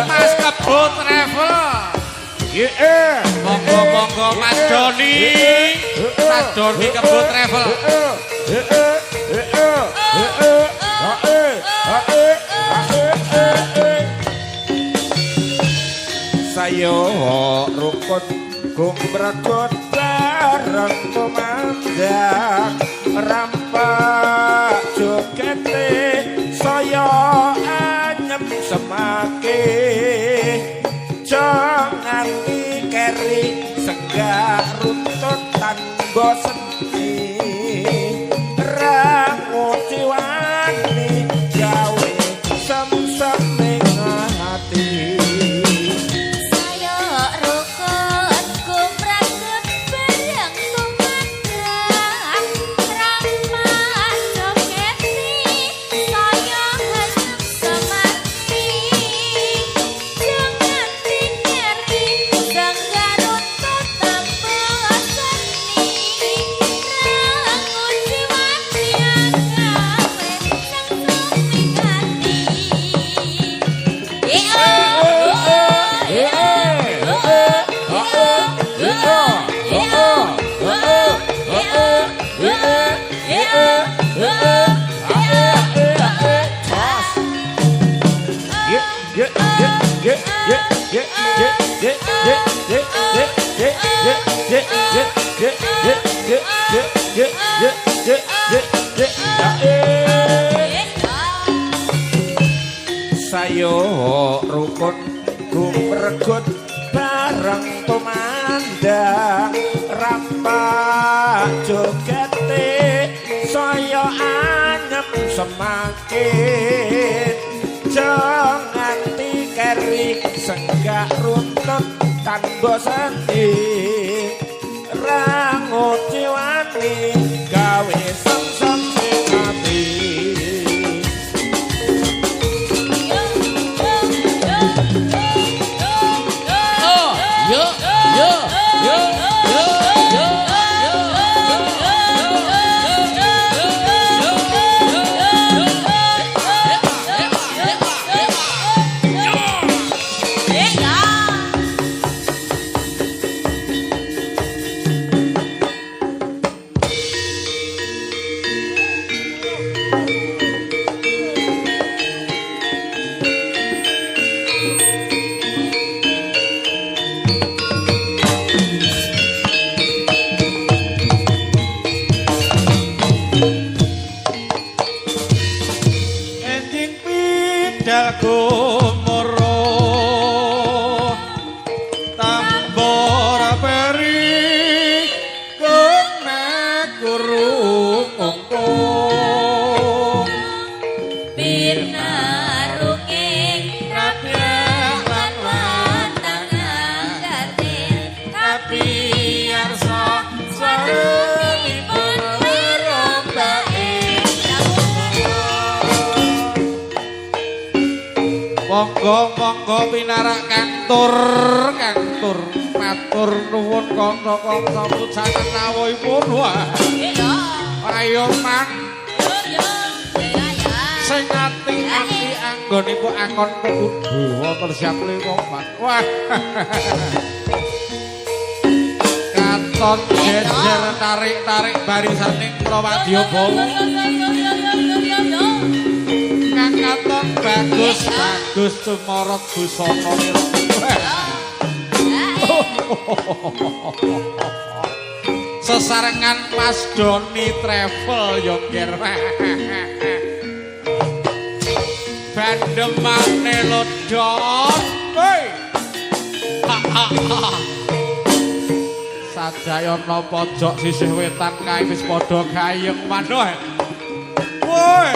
Mas Kebon Travel. Monggo Mas Doni Kebon Travel. Sayo rukun gumregot bareng tumandang rampak jogete saya anyem semake jangan dikeri senggak runtut tanbo seni rangu ciwani gawe sem-seming hati. Sayo rukun gumregut bareng tumandang rampak jogete saya anyem semakin jangan dikeri senggak runtut tanbo seni rangu ciwani gawe sem-sem sing ati. gumoro tambor peri kenek guru ngongkong pinarunging rabyang lan wantang anggatin tapi arsa sarengipun merombake monggo pinarak kantur matur nuwun kangsa pujangan rawuhipun wah ayo man sing ati-ati anggonipun akon kekudu wonten siap wong man wah katon jejer tarik barisaning Prawadya Bawa katon bagus tumorot busana nira sesarengan Mas Doni Travel yo nggir bandemane lodot hei sajayana pojok sisih wetan kae wis padha gayeng maneh woi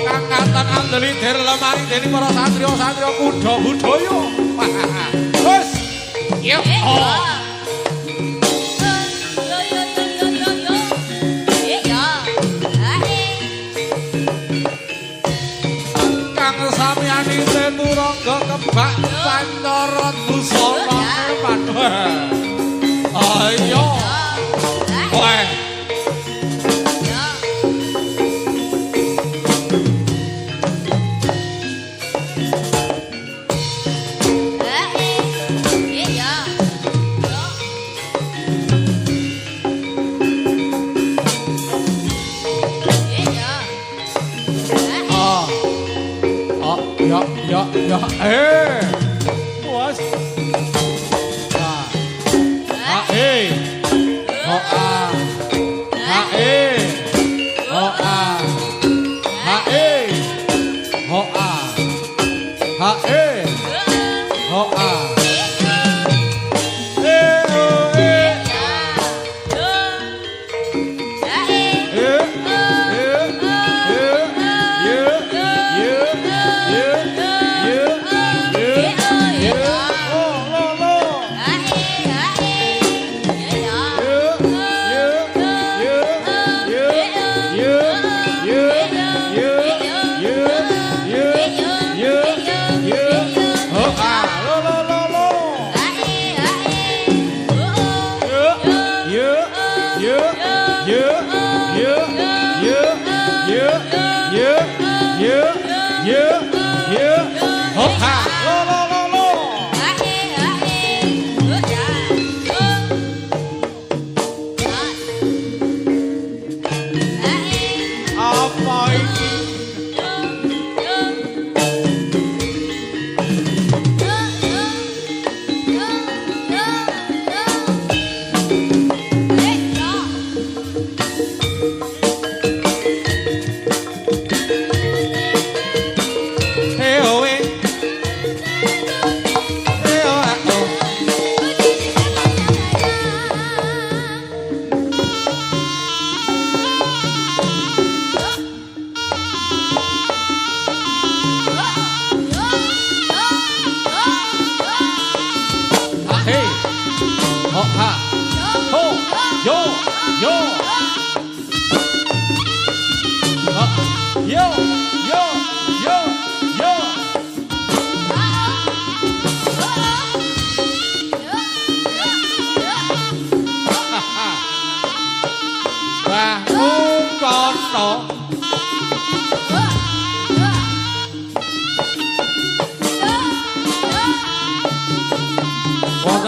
Angkatan andeli der lemari dening para satria kuda budaya. Wes. Yo. Kang samyani teturangga kebak pancorot busana maneh. Ayo. Weh. Ya, puas.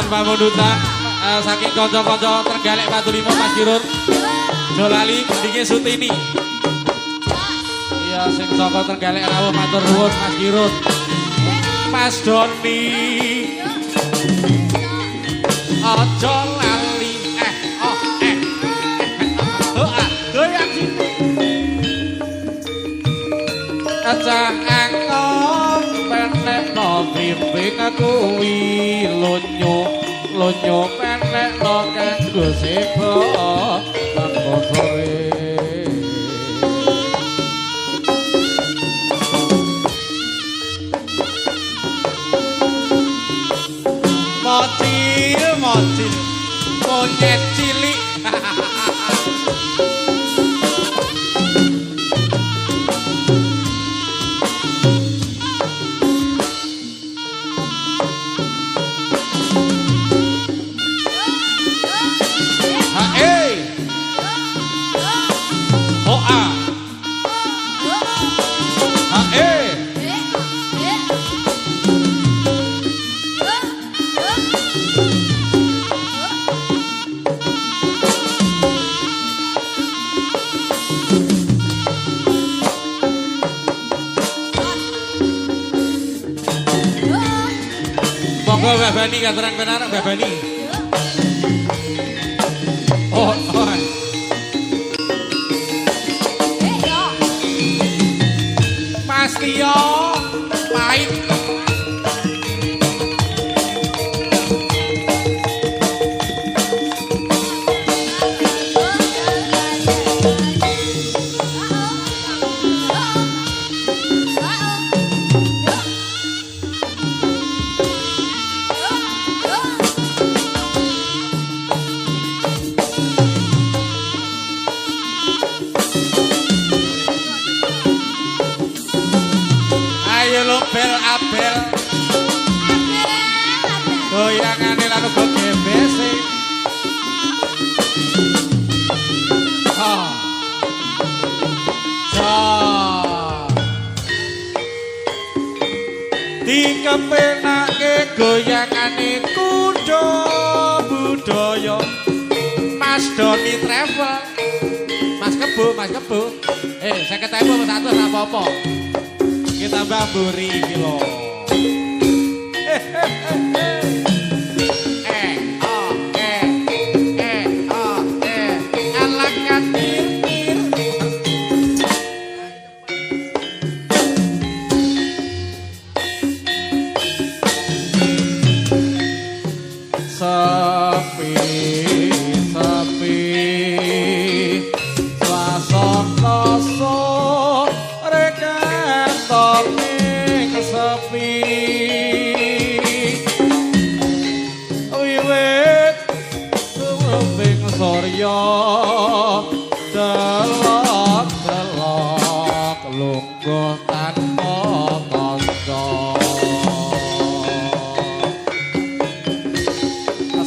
Pamundutan saking kanca-kanca Trenggalek Patulima Mas Kirun Jolali gendinge Sutini. Iya sing saka Trenggalek rawuh matur nuwun Mas Kirun. Mas Doni. Aja lali doyan sini. Aja Pimpin kuwi lonyo penek no kanggo sebo kanggo sore mocil monyet cilik Monggo Mbak Bani katuran benar Mbak Bani. Oh. Mas Tio pahit. Bel abel goyangane lan uga gebese dikepenake goyangane kuda budaya Mas Doni Travel Mas Kebo 50.000 Mas 100 apa-apa kita bamburi iki lho. Alakan tir. Sepi swasana sore kantor ning sepi wiwit sumping surya delok lungguh tanpa kanca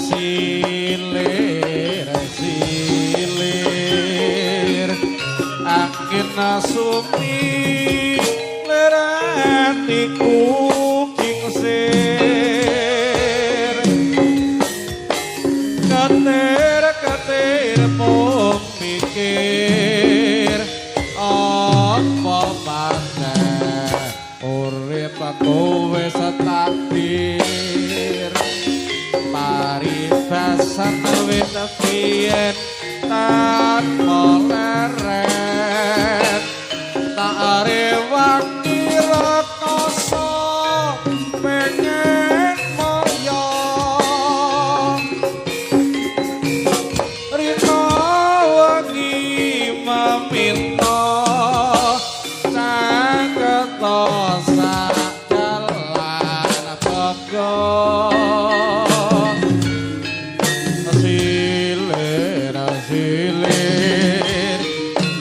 silir angin asumi leratiku kingsir katir mung mikir apa maneh urip aku wis takdir paribasan wit biyen tanpa leret tak rewangi rekoso pengen moyo rino wengi meminta saketo sadalan bogo silir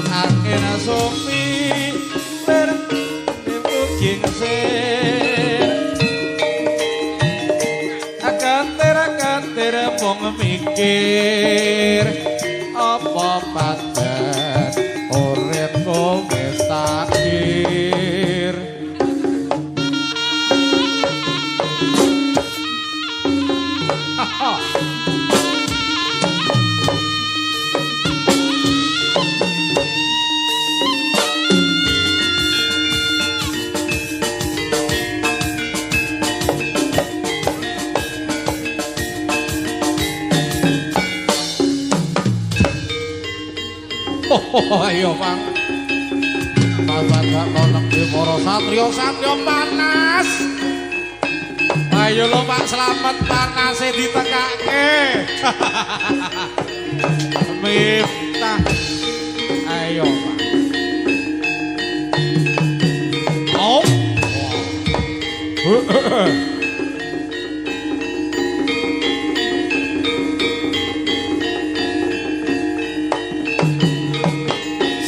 angin sopi ler booking sir akatir mung mikir apa paten uripku wis takdir ayo Bang sahabat gak nonton di para satrio panas Ayo lo Pak selamat panase ditekake. Miftah. Ayo Pak. Oh.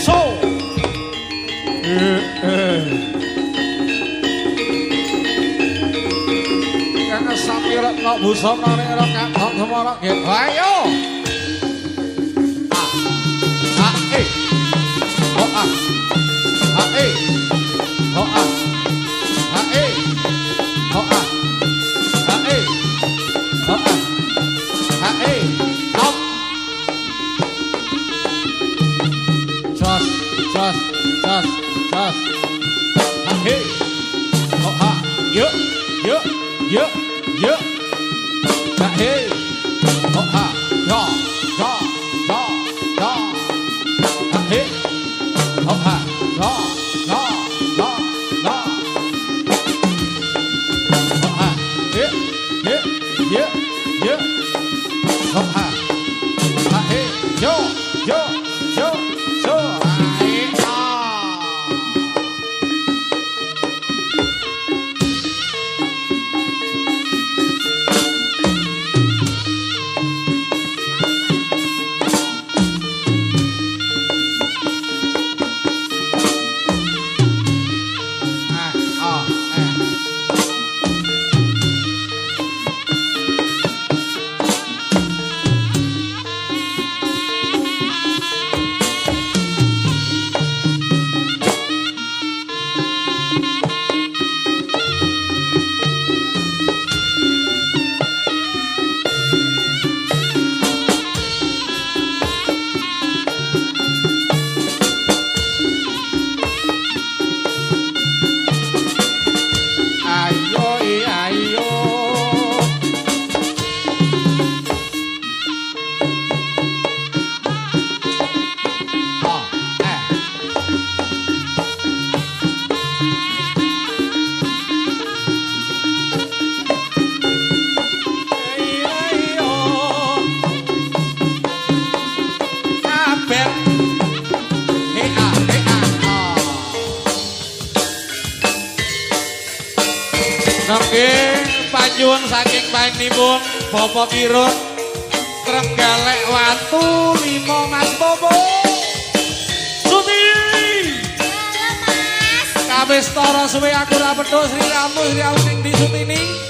So. Karena sambil nok busana ning ora kakok semara nggih. Ayo. Oh ah. Oh ah. Oh ah. Up. Jos. Hey. Oh ah. Yuk. Hey. Oh ah. Ja. Hey. Oh ah. Ja. Nggih, panjuwun saking panjenenganipun Bapak Kirun Trenggalek Watu 5 Mas Bobo. Suti. Mas. Kawis tara suwe aku ra pedhot Sri Ramu ning di Sutini.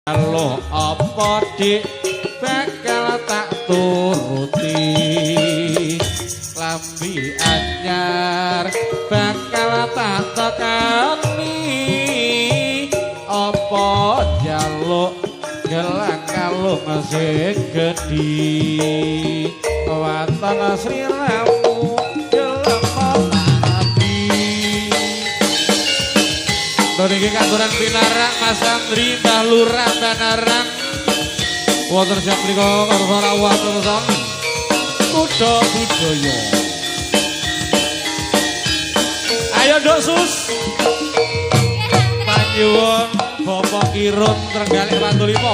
Halo apa dik bakal tak turuti lambi anyar anyar bakal tak tekani apa jaluk gelang kalung sing gedhi waton sliramu Niki katuran pinarak Mas Andri Mbah Lurah Banarang wonten jam menika para watesan kuda budaya ayo nduk sus panyuwun Bapak Kirun Trenggalek Watu Lima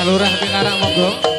Lurah Pinarang monggo.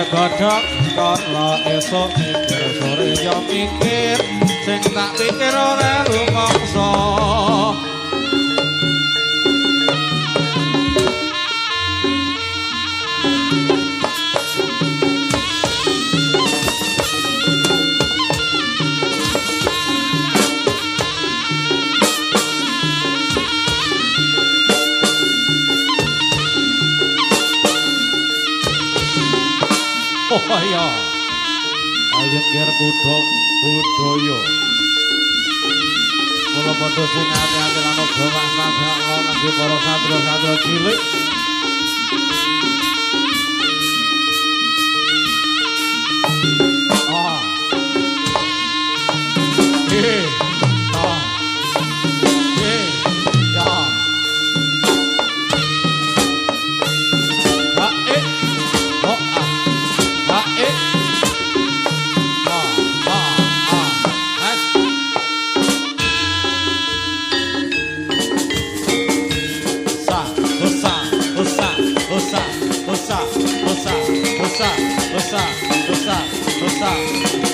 Godhog kala esuk mikir sore yo mikir sing tak pikir ora rumangsa Ayo, ayo kira kuda budaya. Mula padha sing ati-ati lan uga waspada kangge para satria-satria cilik. Dosa